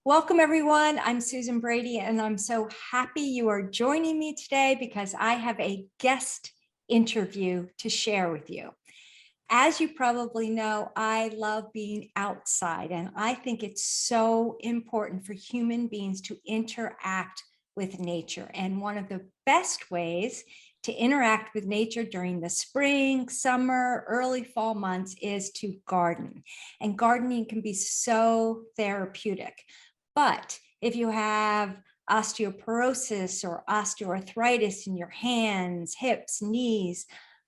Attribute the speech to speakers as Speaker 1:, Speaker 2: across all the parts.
Speaker 1: Welcome, everyone. I'm Susan Brady, and I'm so happy you are joining me today because I have a guest interview to share with you. As you probably know, I love being outside, and I think it's so important for human beings to interact with nature. And one of the best ways to interact with nature during the spring, summer, early fall months is to garden. And gardening can be so therapeutic. But if you have osteoporosis or osteoarthritis in your hands, hips, knees,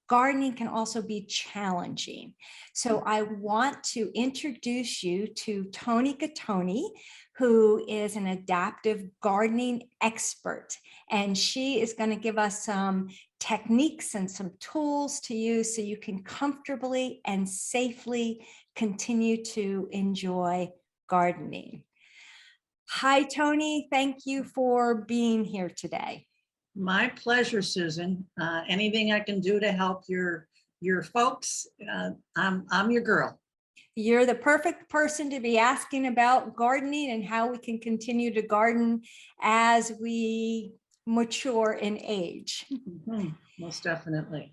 Speaker 1: gardening can also be challenging. So I want to introduce you to Toni Gattone, who is an adaptive gardening expert. And she is going to give us some techniques and some tools to use so you can comfortably and safely continue to enjoy gardening. Hi, Toni. Thank you for being here today.
Speaker 2: My pleasure, Susan. Anything I can do to help your folks, I'm your girl.
Speaker 1: You're the perfect person to be asking about gardening and how we can continue to garden as we mature in age.
Speaker 2: Most definitely.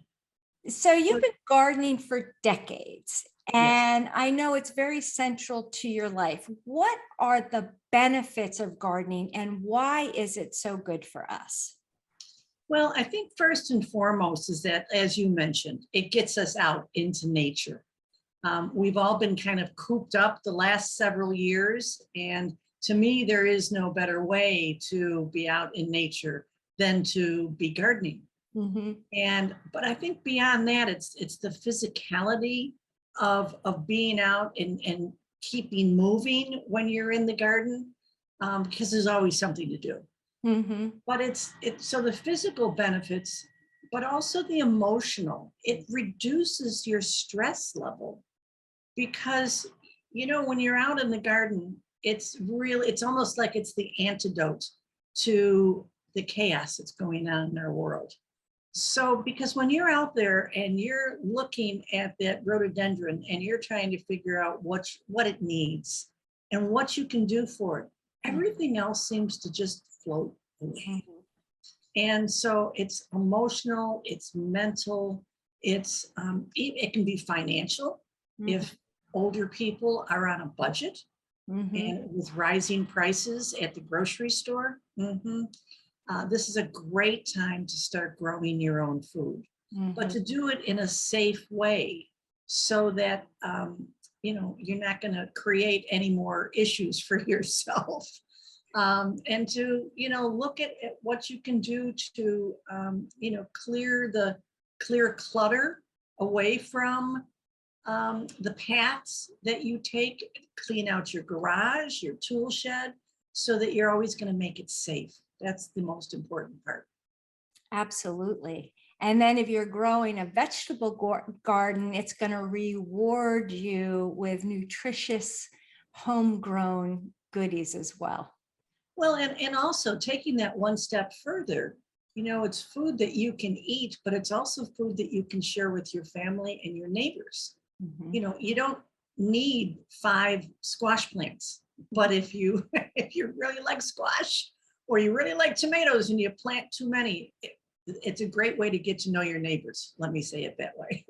Speaker 1: So you've been gardening for decades, and yes, I know it's very central to your life. What are the benefits of gardening and why is it so good for us?
Speaker 2: Well, I think first and foremost is that, as you mentioned, it gets us out into nature. We've all been kind of cooped up the last several years, and to me, there is no better way to be out in nature than to be gardening. But I think beyond that, it's the physicality of being out and keeping moving when you're in the garden, because there's always something to do. But it's so the physical benefits, but also the emotional. It reduces your stress level because, you know, when you're out in the garden, it's almost like it's the antidote to the chaos that's going on in our world. So because when you're out there and you're looking at that rhododendron and you're trying to figure out what it needs and what you can do for it, everything else seems to just float away. And so it's emotional, it's mental, it can be financial if older people are on a budget and with rising prices at the grocery store. This is a great time to start growing your own food, but to do it in a safe way so that you know, you're not going to create any more issues for yourself. And to, you know, look at what you can do to, you know, clear clutter away from the paths that you take, clean out your garage, your tool shed, so that you're always going to make it safe. That's the most important part.
Speaker 1: Absolutely. And then if you're growing a vegetable garden, it's going to reward you with nutritious homegrown goodies as well.
Speaker 2: Well, and also taking that one step further, you know, it's food that you can eat, but it's also food that you can share with your family and your neighbors. You know, you don't need 5 squash plants, but if you really like squash or you really like tomatoes and you plant too many, it's a great way to get to know your neighbors. Let me say it that way.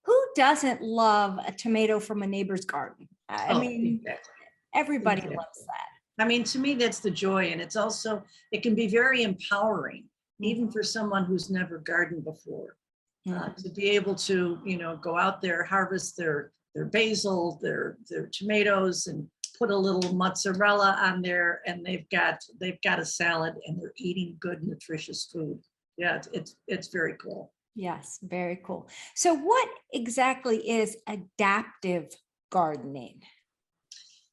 Speaker 1: Who doesn't love a tomato from a neighbor's garden? I mean, exactly. Everybody loves that.
Speaker 2: I mean, to me, that's the joy. And it's also, it can be very empowering, even for someone who's never gardened before, to be able to, you know, go out there, harvest their basil, their tomatoes, and put a little mozzarella on there, and they've got a salad, and they're eating good, nutritious food. Yeah, it's very cool.
Speaker 1: Yes, very cool. So what exactly is adaptive gardening?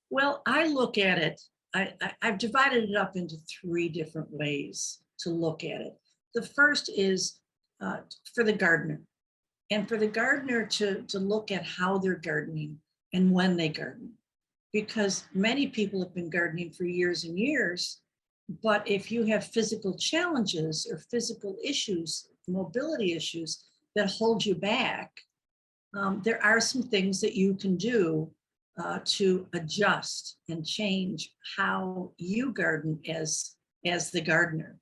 Speaker 2: Well, I look at it, I've divided it up into 3 different ways to look at it. The first is for the gardener, and for the gardener to look at how they're gardening and when they garden, because many people have been gardening for years and years, but if you have physical challenges or physical issues, mobility issues that hold you back, there are some things that you can do to adjust and change how you garden as the gardener.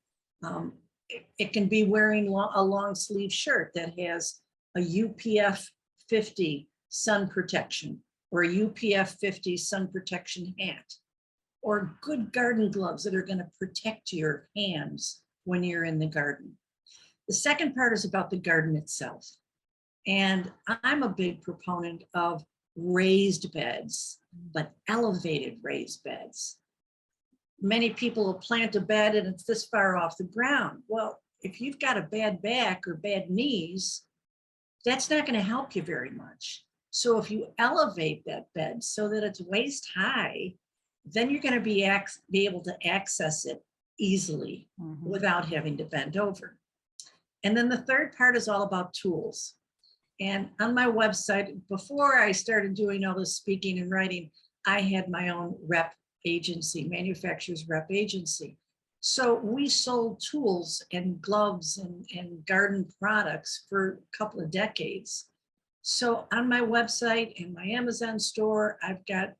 Speaker 2: It can be wearing a long sleeve shirt that has a UPF 50 sun protection, or a UPF 50 sun protection hat, or good garden gloves that are going to protect your hands when you're in the garden. The second part is about the garden itself. And I'm a big proponent of raised beds, but elevated raised beds. Many people will plant a bed and it's this far off the ground. Well, if you've got a bad back or bad knees, that's not going to help you very much. So if you elevate that bed so that it's waist high, then you're going to be able to access it easily without having to bend over. And then the third part is all about tools. And on my website, before I started doing all this speaking and writing, I had my own rep agency, manufacturer's rep agency. So we sold tools and gloves and garden products for a couple of decades. So on my website and my Amazon store, I've got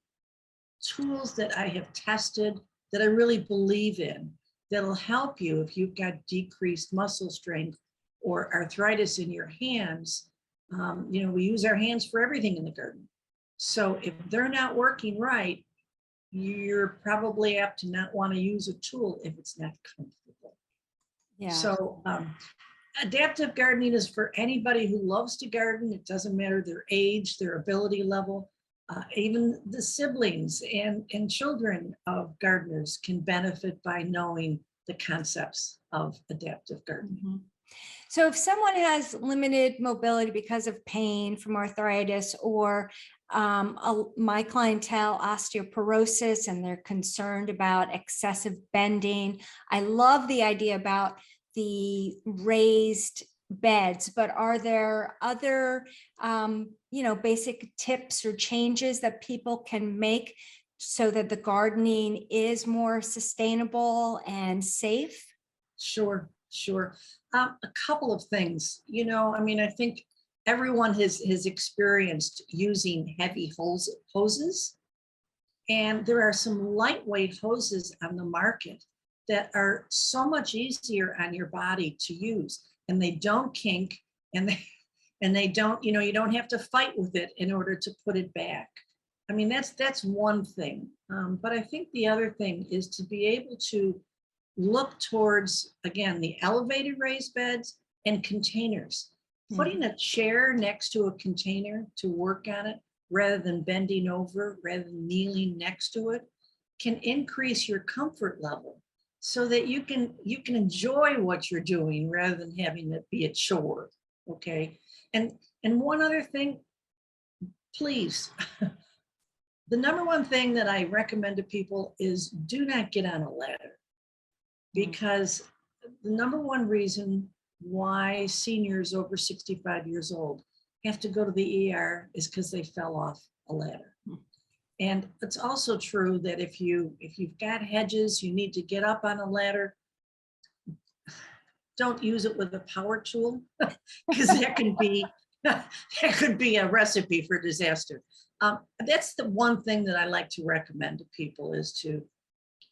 Speaker 2: tools that I have tested that I really believe in that'll help you if you've got decreased muscle strength or arthritis in your hands. We use our hands for everything in the garden. So if they're not working right, you're probably apt to not want to use a tool if it's not comfortable. Yeah. So adaptive gardening is for anybody who loves to garden. It doesn't matter their age, their ability level. Even the siblings and children of gardeners can benefit by knowing the concepts of adaptive gardening.
Speaker 1: So if someone has limited mobility because of pain from arthritis, or my clientele osteoporosis, and they're concerned about excessive bending, I love the idea about the raised beds, but are there other basic tips or changes that people can make so that the gardening is more sustainable and safe?
Speaker 2: Sure. A couple of things, I think everyone has experienced using heavy hoses, and there are some lightweight hoses on the market that are so much easier on your body to use, and they don't kink, and they don't, you don't have to fight with it in order to put it back. I mean, that's one thing. But I think the other thing is to be able to look towards, again, the elevated raised beds and containers. Putting a chair next to a container to work on it, rather than bending over, rather than kneeling next to it, can increase your comfort level so that you can enjoy what you're doing rather than having it be a chore. Okay. And one other thing, please, the number one thing that I recommend to people is do not get on a ladder. Because the number one reason why seniors over 65 years old have to go to the ER is because they fell off a ladder. And it's also true that if you've got hedges, you need to get up on a ladder. Don't use it with a power tool, because that could be a recipe for disaster. That's the one thing that I like to recommend to people, is to,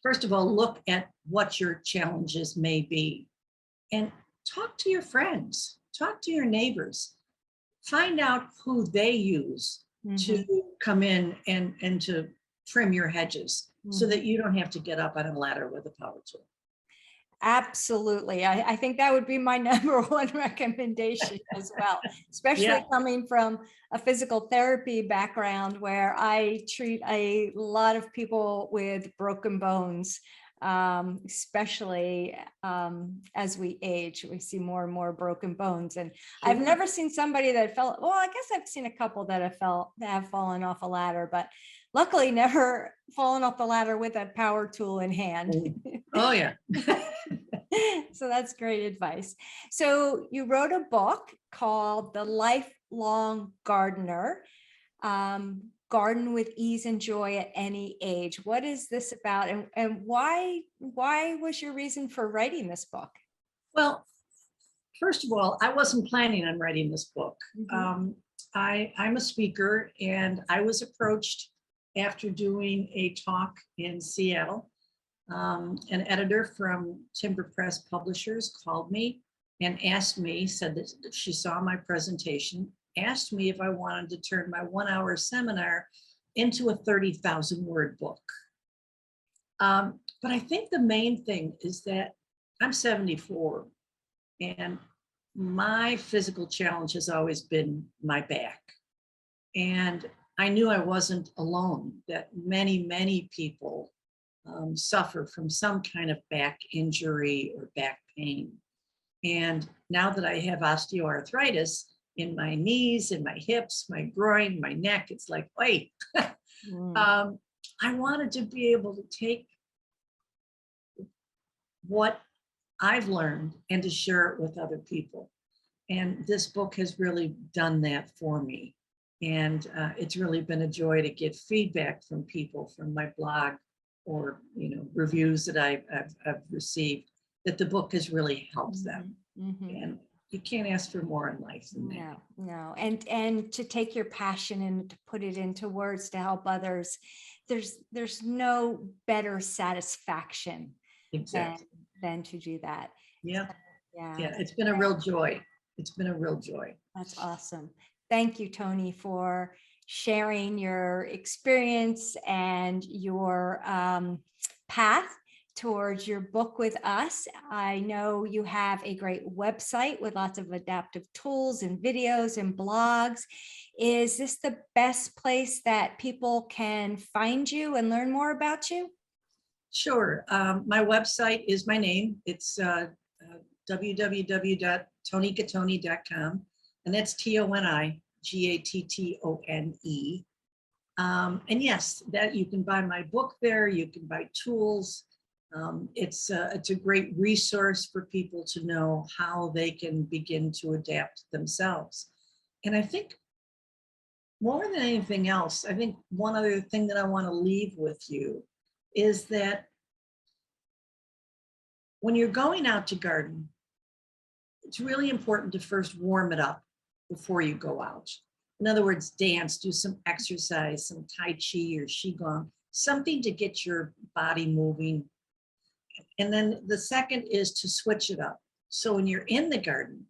Speaker 2: first of all, look at what your challenges may be and talk to your friends, talk to your neighbors, find out who they use to come in and to trim your hedges so that you don't have to get up on a ladder with a power tool.
Speaker 1: Absolutely. I think that would be my number one recommendation as well, especially coming from a physical therapy background where I treat a lot of people with broken bones, especially as we age, we see more and more broken bones. And I've never seen somebody that fell, well, I guess I've seen a couple that have fallen off a ladder, but luckily never fallen off the ladder with a power tool in hand.
Speaker 2: Oh yeah.
Speaker 1: So that's great advice. So you wrote a book called The Lifelong Gardener, Garden with Ease and Joy at Any Age. What is this about, and why was your reason for writing this book?
Speaker 2: Well, first of all, I wasn't planning on writing this book. I'm a speaker, and I was approached after doing a talk in Seattle. An editor from Timber Press Publishers called me and asked me, said that she saw my presentation, asked me if I wanted to turn my 1-hour seminar into a 30,000 word book. But I think the main thing is that I'm 74 and my physical challenge has always been my back. And I knew I wasn't alone, that many, many people suffer from some kind of back injury or back pain. And now that I have osteoarthritis in my knees, in my hips, my groin, my neck, it's like, wait, I wanted to be able to take what I've learned and to share it with other people. And this book has really done that for me. And it's really been a joy to get feedback from people from my blog or, reviews that I've received, that the book has really helped them. And you can't ask for more in life than that.
Speaker 1: No. And to take your passion and to put it into words to help others, there's no better satisfaction
Speaker 2: Exactly.
Speaker 1: than to do that.
Speaker 2: Yeah.
Speaker 1: So, yeah.
Speaker 2: It's been a real joy. It's been a real joy.
Speaker 1: That's awesome. Thank you, Toni, for sharing your experience and your path towards your book with us. I know you have a great website with lots of adaptive tools and videos and blogs. Is this the best place that people can find you and learn more about you?
Speaker 2: Sure. My website is my name. It's www.tonigattone.com, and that's ToniGattone. And yes, that you can buy my book there. You can buy tools. It's a great resource for people to know how they can begin to adapt themselves. And I think more than anything else, I think one other thing that I want to leave with you is that when you're going out to garden, it's really important to first warm it up before you go out. In other words, dance, do some exercise, some Tai Chi or Qigong, something to get your body moving. And then the second is to switch it up. So when you're in the garden,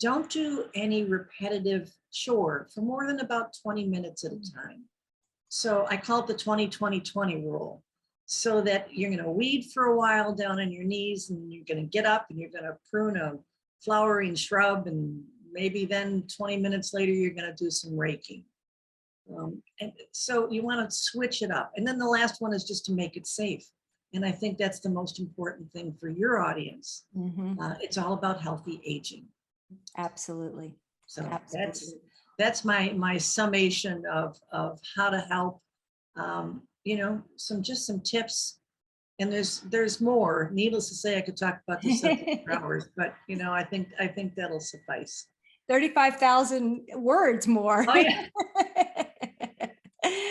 Speaker 2: don't do any repetitive chore for more than about 20 minutes at a time. So I call it the 20-20-20 rule. So that you're going to weed for a while down on your knees, and you're going to get up and you're going to prune a flowering shrub, and maybe then 20 minutes later you're going to do some raking. And so you want to switch it up. And then the last one is just to make it safe. And I think that's the most important thing for your audience. It's all about healthy aging.
Speaker 1: Absolutely.
Speaker 2: So
Speaker 1: Absolutely.
Speaker 2: that's my summation of how to help. Some tips, and there's more. Needless to say, I could talk about this for hours, but I think that'll suffice.
Speaker 1: 35,000 words more.
Speaker 2: Oh yeah,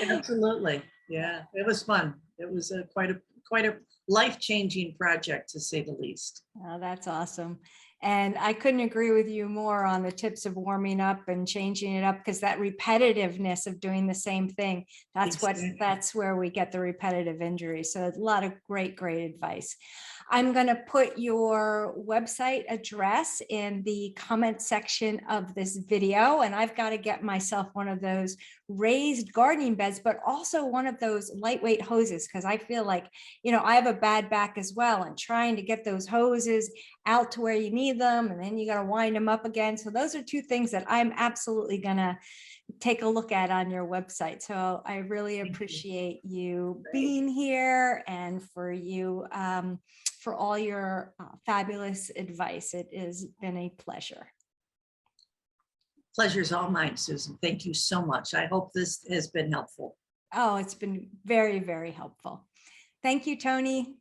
Speaker 2: absolutely. Yeah, it was fun. It was quite a life-changing project, to say the least.
Speaker 1: Oh, that's awesome. And I couldn't agree with you more on the tips of warming up and changing it up, because that repetitiveness of doing the same thing, that's where we get the repetitive injury. So a lot of great advice. I'm going to put your website address in the comment section of this video. And I've got to get myself one of those raised gardening beds, but also one of those lightweight hoses, because I feel like, I have a bad back as well, and trying to get those hoses out to where you need them, and then you got to wind them up again. So those are two things that I'm absolutely going to take a look at on your website. So I really appreciate you being here, and for you, for all your fabulous advice. It has been a pleasure.
Speaker 2: Pleasure's all mine, Susan. Thank you so much. I hope this has been helpful.
Speaker 1: Oh, it's been very, very helpful. Thank you, Toni.